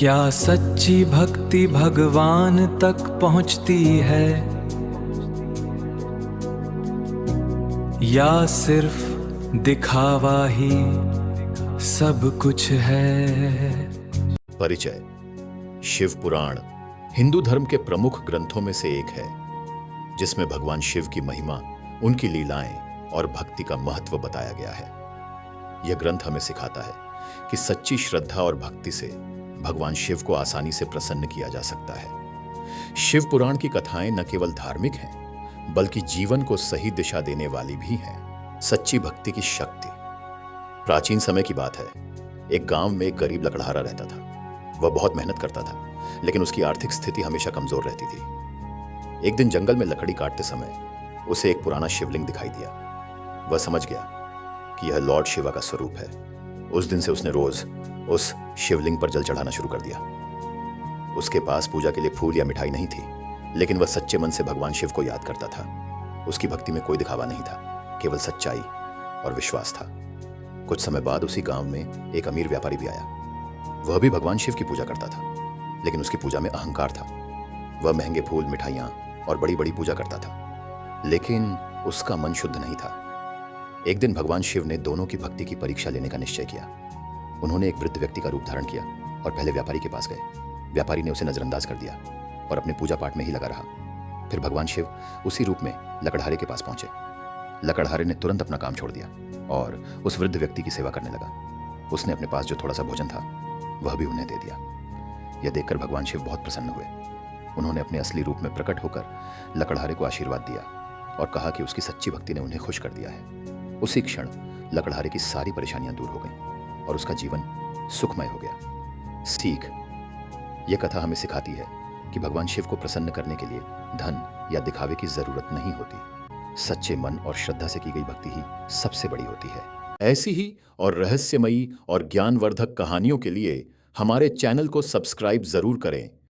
क्या सच्ची भक्ति भगवान तक पहुंचती है या सिर्फ दिखावा ही सब कुछ है। परिचय। शिव पुराण हिंदू धर्म के प्रमुख ग्रंथों में से एक है जिसमें भगवान शिव की महिमा, उनकी लीलाएं और भक्ति का महत्व बताया गया है। यह ग्रंथ हमें सिखाता है कि सच्ची श्रद्धा और भक्ति से भगवान शिव को आसानी से प्रसन्न किया जा सकता है। शिव पुराण की कथाएं न केवल धार्मिक हैं, बल्कि जीवन को सही दिशा देने वाली भी हैं। सच्ची भक्ति की शक्ति। प्राचीन समय की बात है। एक गांव में एक गरीब लकड़हारा रहता था। वह बहुत मेहनत करता था, लेकिन उसकी आर्थिक स्थिति हमेशा कमजोर रहती थी। एक दिन जंगल में लकड़ी काटते समय उसे एक पुराना शिवलिंग दिखाई दिया। वह समझ गया कि यह लॉर्ड शिवा का स्वरूप है। उस दिन से उसने रोज उस शिवलिंग पर जल चढ़ाना शुरू कर दिया। उसके पास पूजा के लिए फूल या मिठाई नहीं थी, लेकिन वह सच्चे मन से भगवान शिव को याद करता था। उसकी भक्ति में कोई दिखावा नहीं था, केवल सच्चाई और विश्वास था। कुछ समय बाद उसी गांव में एक अमीर व्यापारी भी आया। वह भी भगवान शिव की पूजा करता था, लेकिन उसकी पूजा में अहंकार था। वह महंगे फूल, मिठाइयां और बड़ी बड़ी पूजा करता था, लेकिन उसका मन शुद्ध नहीं था। एक दिन भगवान शिव ने दोनों की भक्ति की परीक्षा लेने का निश्चय किया। उन्होंने एक वृद्ध व्यक्ति का रूप धारण किया और पहले व्यापारी के पास गए। व्यापारी ने उसे नजरअंदाज कर दिया और अपने पूजा पाठ में ही लगा रहा। फिर भगवान शिव उसी रूप में लकड़हारे के पास पहुंचे। लकड़हारे ने तुरंत अपना काम छोड़ दिया और उस वृद्ध व्यक्ति की सेवा करने लगा। उसने अपने पास जो थोड़ा सा भोजन था वह भी उन्हें दे दिया। यह देखकर भगवान शिव बहुत प्रसन्न हुए। उन्होंने अपने असली रूप में प्रकट होकर लकड़हारे को आशीर्वाद दिया और कहा कि उसकी सच्ची भक्ति ने उन्हें खुश कर दिया है। उसी क्षण लकड़हारे की सारी परेशानियां दूर हो गईं और उसका जीवन सुखमय हो गया। सीख। यह कथा हमें सिखाती है कि भगवान शिव को प्रसन्न करने के लिए धन या दिखावे की जरूरत नहीं होती। सच्चे मन और श्रद्धा से की गई भक्ति ही सबसे बड़ी होती है। ऐसी ही और रहस्यमयी और ज्ञानवर्धक कहानियों के लिए हमारे चैनल को सब्सक्राइब जरूर करें।